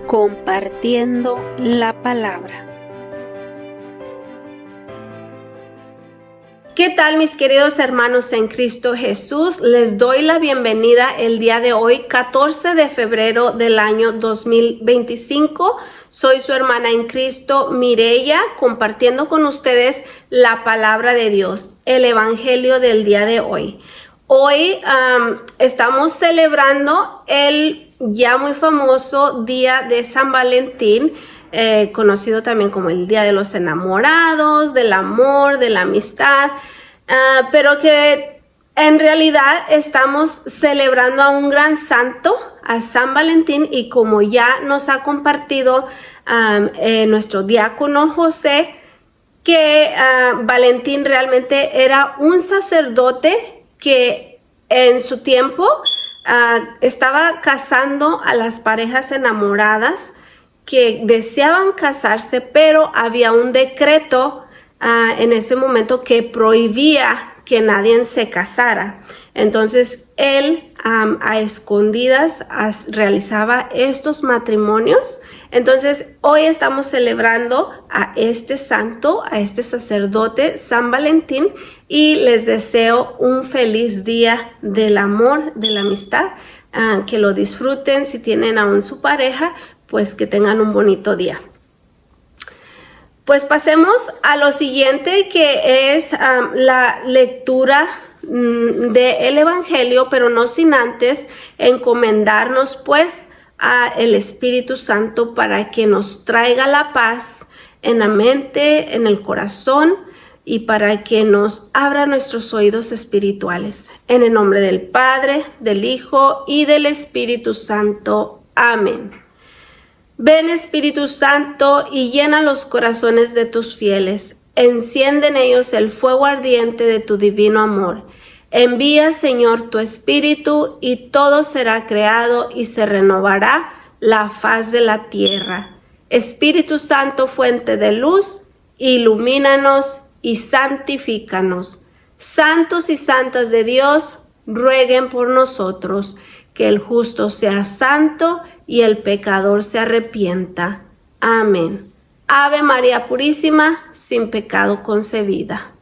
Compartiendo la palabra. ¿Qué tal, mis queridos hermanos en Cristo Jesús? Les doy la bienvenida el día de hoy, 14 de febrero del año 2025. Soy su hermana en Cristo, Mireya, compartiendo con ustedes la palabra de Dios, el evangelio del día de hoy. Hoy estamos celebrando el ya muy famoso Día de San Valentín, conocido también como el Día de los Enamorados, del amor, de la amistad, pero que en realidad estamos celebrando a un gran santo, a San Valentín, y como ya nos ha compartido nuestro diácono José, que Valentín realmente era un sacerdote que en su tiempo estaba casando a las parejas enamoradas que deseaban casarse, pero había un decreto en ese momento que prohibía que nadie se casara. Entonces él a escondidas realizaba estos matrimonios. Entonces hoy estamos celebrando a este santo, a este sacerdote, San Valentín, y les deseo un feliz día del amor, de la amistad, que lo disfruten. Si tienen aún su pareja, pues que tengan un bonito día. Pues pasemos a lo siguiente, que es la lectura del Evangelio, pero no sin antes encomendarnos pues a el Espíritu Santo para que nos traiga la paz en la mente, en el corazón, y para que nos abra nuestros oídos espirituales. En el nombre del Padre, del Hijo y del Espíritu Santo. Amén. Ven, Espíritu Santo, y llena los corazones de tus fieles. Enciende en ellos el fuego ardiente de tu divino amor. Envía, Señor, tu Espíritu, y todo será creado y se renovará la faz de la tierra. Espíritu Santo, fuente de luz, ilumínanos y santifícanos. Santos y santas de Dios, rueguen por nosotros, que el justo sea santo y el pecador se arrepienta. Amén. Ave María Purísima, sin pecado concebida.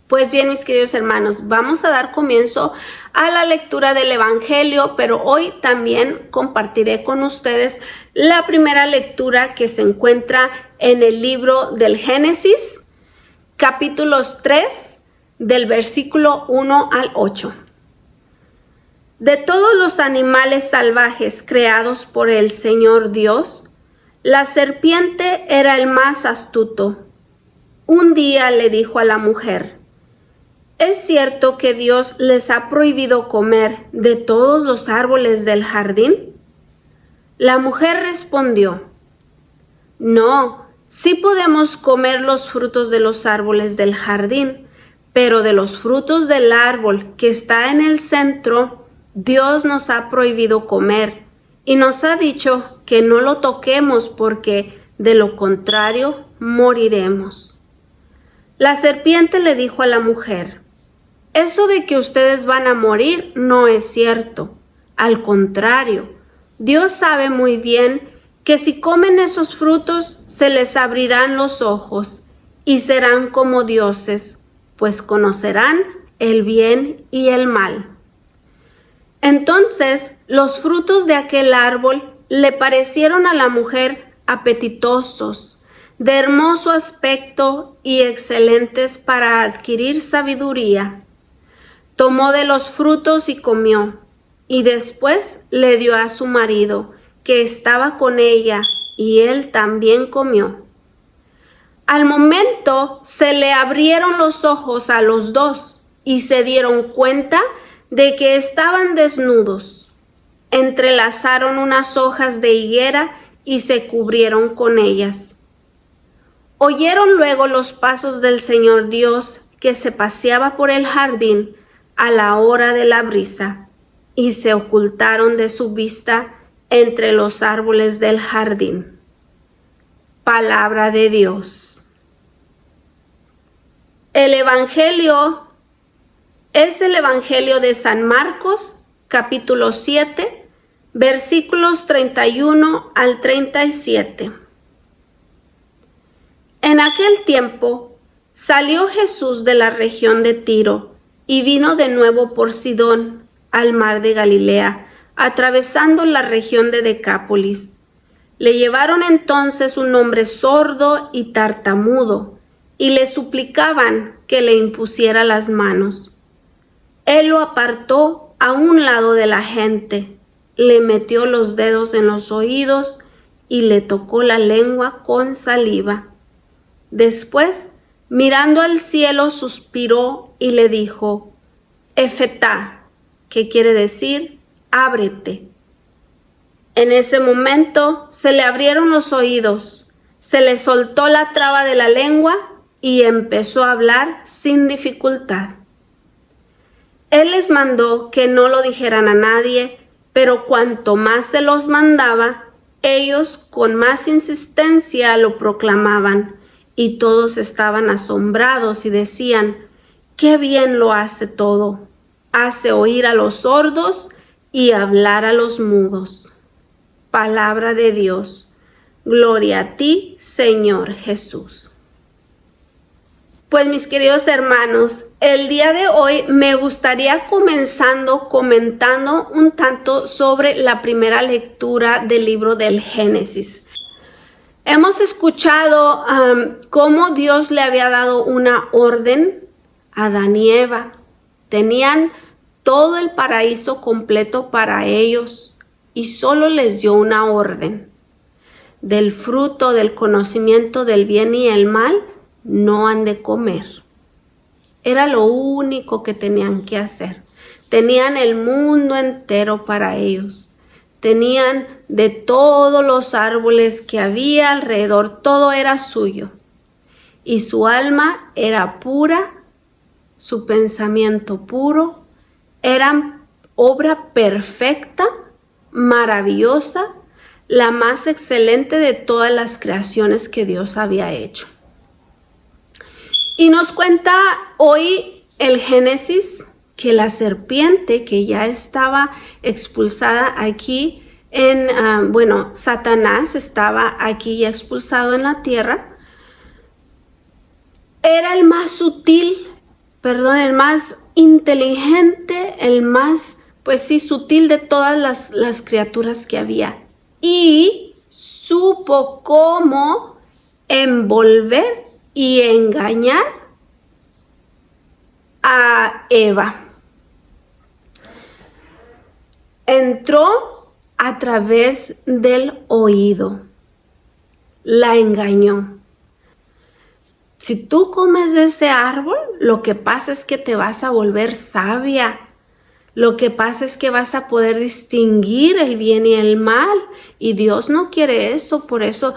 Pues bien, mis queridos hermanos, vamos a dar comienzo a la lectura del Evangelio, pero hoy también compartiré con ustedes la primera lectura que se encuentra en el libro del Génesis, capítulos 3, del versículo 1 al 8. De todos los animales salvajes creados por el Señor Dios, la serpiente era el más astuto. Un día le dijo a la mujer: ¿es cierto que Dios les ha prohibido comer de todos los árboles del jardín? La mujer respondió: no, sí podemos comer los frutos de los árboles del jardín, pero de los frutos del árbol que está en el centro, Dios nos ha prohibido comer y nos ha dicho que no lo toquemos porque de lo contrario moriremos. La serpiente le dijo a la mujer: eso de que ustedes van a morir no es cierto. Al contrario, Dios sabe muy bien que si comen esos frutos se les abrirán los ojos y serán como dioses, pues conocerán el bien y el mal. Entonces los frutos de aquel árbol le parecieron a la mujer apetitosos, de hermoso aspecto y excelentes para adquirir sabiduría. Tomó de los frutos y comió, y después le dio a su marido, que estaba con ella, y él también comió. Al momento se le abrieron los ojos a los dos, y se dieron cuenta de que estaban desnudos. Entrelazaron unas hojas de higuera y se cubrieron con ellas. Oyeron luego los pasos del Señor Dios, que se paseaba por el jardín a la hora de la brisa, y se ocultaron de su vista entre los árboles del jardín. Palabra de Dios. El Evangelio es el Evangelio de San Marcos, capítulo 7, versículos 31 al 37. En aquel tiempo salió Jesús de la región de Tiro y vino de nuevo por Sidón al mar de Galilea, atravesando la región de Decápolis. Le llevaron entonces un hombre sordo y tartamudo, y le suplicaban que le impusiera las manos. Él lo apartó a un lado de la gente, le metió los dedos en los oídos y le tocó la lengua con saliva. Después, mirando al cielo, suspiró y le dijo: Efetá, que quiere decir ábrete. En ese momento se le abrieron los oídos, se le soltó la traba de la lengua y empezó a hablar sin dificultad. Él les mandó que no lo dijeran a nadie, pero cuanto más se los mandaba, ellos con más insistencia lo proclamaban, y todos estaban asombrados y decían: ¡Qué bien lo hace todo! Hace oír a los sordos y hablar a los mudos. Palabra de Dios. Gloria a ti, Señor Jesús. Pues mis queridos hermanos, el día de hoy me gustaría comentando un tanto sobre la primera lectura del libro del Génesis. Hemos escuchado cómo Dios le había dado una orden a Adán y Eva. Tenían todo el paraíso completo para ellos y solo les dio una orden. Del fruto del conocimiento del bien y el mal no han de comer. Era lo único que tenían que hacer. Tenían el mundo entero para ellos. Tenían de todos los árboles que había alrededor, todo era suyo. Y su alma era pura, su pensamiento puro, era obra perfecta, maravillosa, la más excelente de todas las creaciones que Dios había hecho. Y nos cuenta hoy el Génesis que la serpiente que ya estaba expulsada aquí Satanás estaba aquí ya expulsado en la tierra, era el más sutil, el más inteligente, el más, sutil de todas las criaturas que había. Y supo cómo envolver y engañar a Eva. Entró a través del oído, la engañó. Si tú comes de ese árbol, lo que pasa es que te vas a volver sabia. Lo que pasa es que vas a poder distinguir el bien y el mal. Y Dios no quiere eso, por eso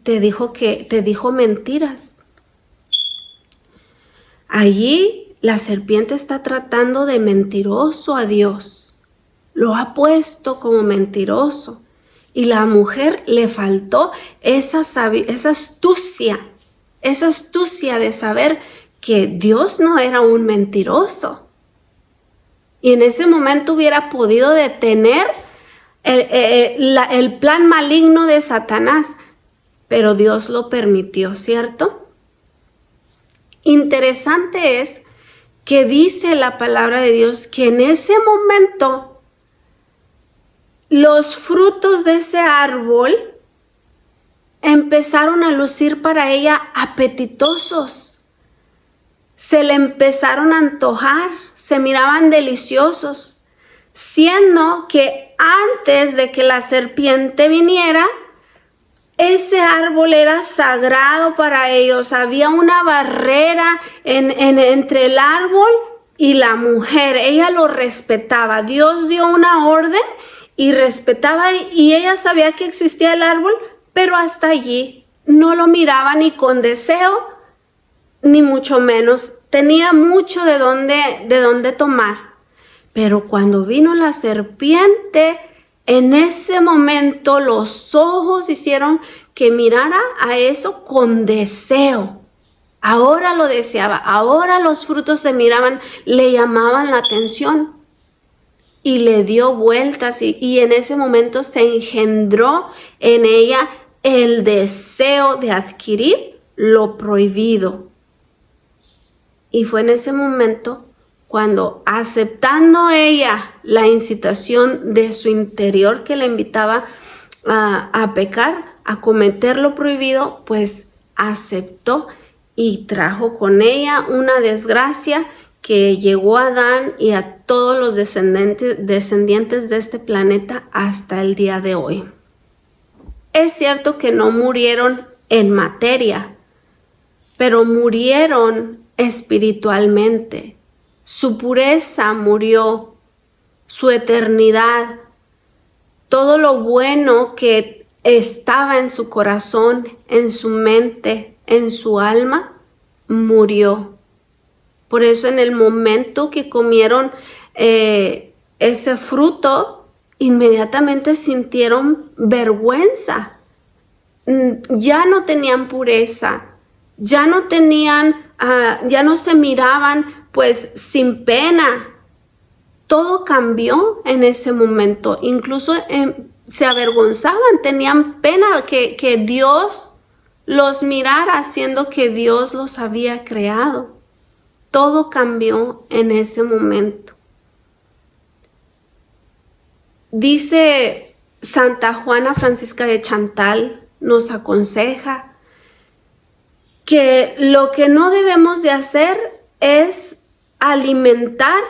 te dijo mentiras. Allí la serpiente está tratando de mentiroso a Dios. Lo ha puesto como mentiroso. Y la mujer le faltó esa astucia de saber que Dios no era un mentiroso. Y en ese momento hubiera podido detener el plan maligno de Satanás. Pero Dios lo permitió, ¿cierto? Interesante es que dice la palabra de Dios que en ese momento los frutos de ese árbol empezaron a lucir para ella apetitosos. Se le empezaron a antojar, se miraban deliciosos, siendo que antes de que la serpiente viniera, ese árbol era sagrado para ellos. Había una barrera entre el árbol y la mujer. Ella lo respetaba. Dios dio una orden y respetaba, y ella sabía que existía el árbol, pero hasta allí no lo miraba ni con deseo, ni mucho menos. Tenía mucho de dónde tomar. Pero cuando vino la serpiente, en ese momento los ojos hicieron que mirara a eso con deseo. Ahora lo deseaba, ahora los frutos se miraban, le llamaban la atención. y le dio vueltas y en ese momento se engendró en ella el deseo de adquirir lo prohibido. Y fue en ese momento cuando, aceptando ella la incitación de su interior que le invitaba a pecar, a cometer lo prohibido, pues aceptó y trajo con ella una desgracia que llegó a Adán y a todos los descendientes de este planeta hasta el día de hoy. Es cierto que no murieron en materia, pero murieron espiritualmente. Su pureza murió, su eternidad, todo lo bueno que estaba en su corazón, en su mente, en su alma, murió. Por eso en el momento que comieron ese fruto, inmediatamente sintieron vergüenza. Ya no tenían pureza, ya no se miraban pues sin pena. Todo cambió en ese momento. Incluso se avergonzaban, tenían pena que Dios los mirara, siendo que Dios los había creado. Todo cambió en ese momento. Dice Santa Juana Francisca de Chantal, nos aconseja que lo que no debemos de hacer es alimentar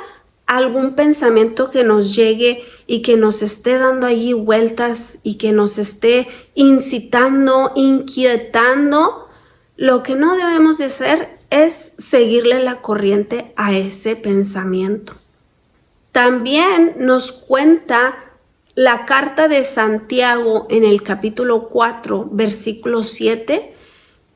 algún pensamiento que nos llegue y que nos esté dando allí vueltas y que nos esté incitando, inquietando. Lo que no debemos de hacer es seguirle la corriente a ese pensamiento. También nos cuenta la carta de Santiago en el capítulo 4, versículo 7,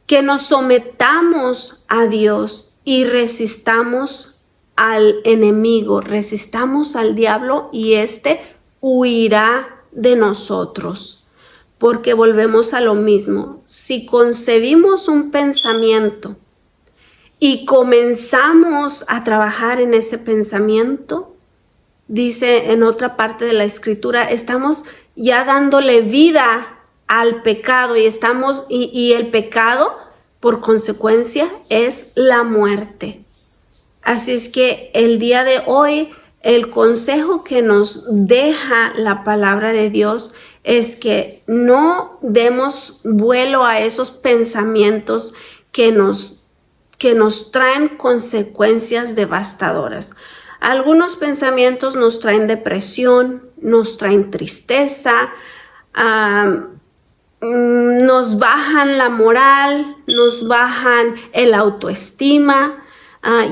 que nos sometamos a Dios y resistamos al enemigo, resistamos al diablo y éste huirá de nosotros. Porque volvemos a lo mismo. Si concebimos un pensamiento y comenzamos a trabajar en ese pensamiento, dice en otra parte de la escritura, estamos ya dándole vida al pecado y el pecado, por consecuencia, es la muerte. Así es que el día de hoy, el consejo que nos deja la palabra de Dios es que no demos vuelo a esos pensamientos que nos traen consecuencias devastadoras. Algunos pensamientos nos traen depresión, nos traen tristeza, nos bajan la moral, nos bajan el autoestima,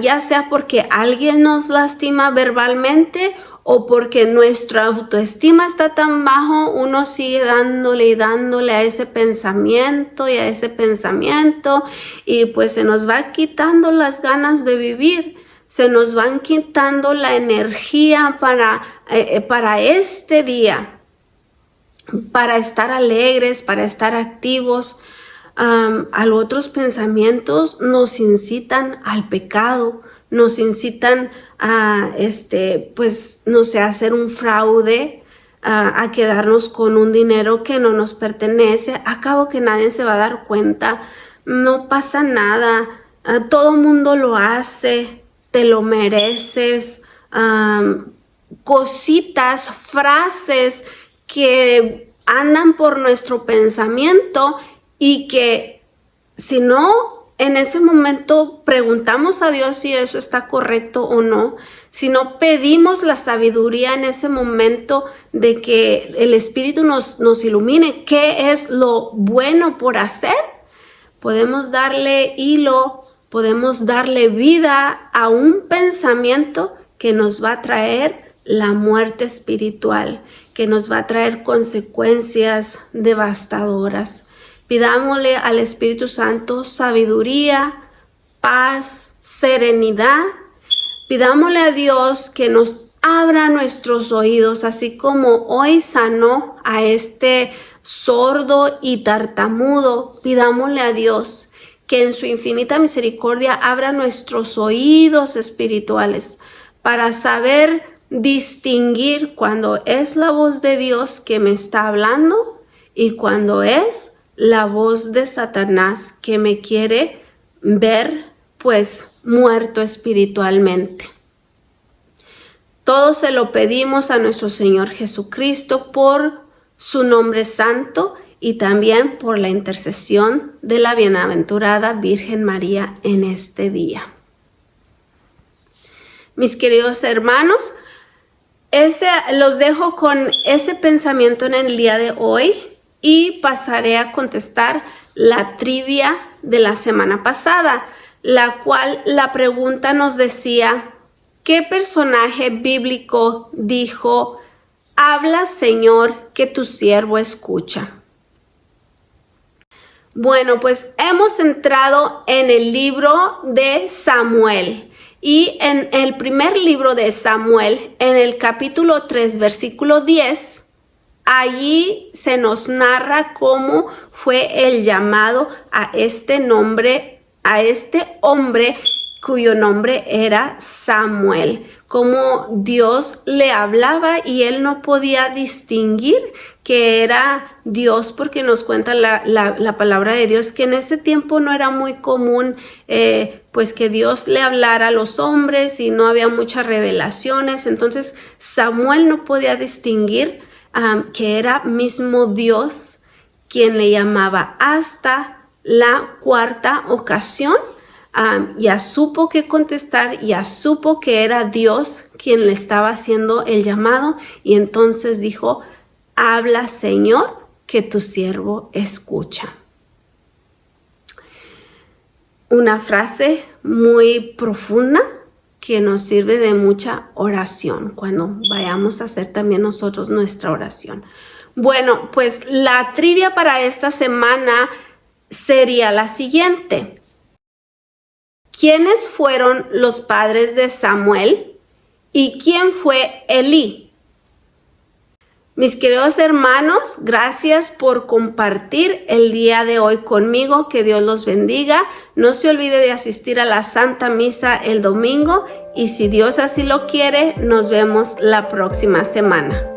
ya sea porque alguien nos lastima verbalmente o porque nuestra autoestima está tan bajo, uno sigue dándole y dándole a ese pensamiento y a ese pensamiento y pues se nos va quitando las ganas de vivir, se nos van quitando la energía para este día, para estar alegres, para estar activos. A los otros pensamientos nos incitan al pecado, nos incitan a hacer un fraude, a quedarnos con un dinero que no nos pertenece. A cabo que nadie se va a dar cuenta, no pasa nada, todo mundo lo hace, te lo mereces. Cositas, frases que andan por nuestro pensamiento y que si no en ese momento preguntamos a Dios si eso está correcto o no, si no pedimos la sabiduría en ese momento de que el Espíritu nos ilumine qué es lo bueno por hacer, podemos darle hilo, podemos darle vida a un pensamiento que nos va a traer la muerte espiritual, que nos va a traer consecuencias devastadoras. Pidámosle al Espíritu Santo sabiduría, paz, serenidad. Pidámosle a Dios que nos abra nuestros oídos, así como hoy sanó a este sordo y tartamudo. Pidámosle a Dios que en su infinita misericordia abra nuestros oídos espirituales para saber distinguir cuando es la voz de Dios que me está hablando y cuando es la voz de Satanás que me quiere ver pues muerto espiritualmente. Todo se lo pedimos a nuestro Señor Jesucristo por su nombre santo y también por la intercesión de la bienaventurada Virgen María en este día. Mis queridos hermanos, los dejo con ese pensamiento en el día de hoy y pasaré a contestar la trivia de la semana pasada, la cual la pregunta nos decía: ¿qué personaje bíblico dijo: habla, Señor, que tu siervo escucha? Bueno, pues hemos entrado en el libro de Samuel. Y en el primer libro de Samuel, en el capítulo 3, versículo 10, allí se nos narra cómo fue el llamado a este hombre cuyo nombre era Samuel, cómo Dios le hablaba y él no podía distinguir que era Dios, porque nos cuenta la palabra de Dios que en ese tiempo no era muy común pues que Dios le hablara a los hombres y no había muchas revelaciones. Entonces Samuel no podía distinguir que era mismo Dios quien le llamaba. Hasta la cuarta ocasión ya supo qué contestar, ya supo que era Dios quien le estaba haciendo el llamado y entonces dijo: habla, Señor, que tu siervo escucha. Una frase muy profunda que nos sirve de mucha oración cuando vayamos a hacer también nosotros nuestra oración. Bueno, pues la trivia para esta semana sería la siguiente. ¿Quiénes fueron los padres de Samuel y quién fue Elí? Mis queridos hermanos, gracias por compartir el día de hoy conmigo. Que Dios los bendiga. No se olvide de asistir a la Santa Misa el domingo y si Dios así lo quiere, nos vemos la próxima semana.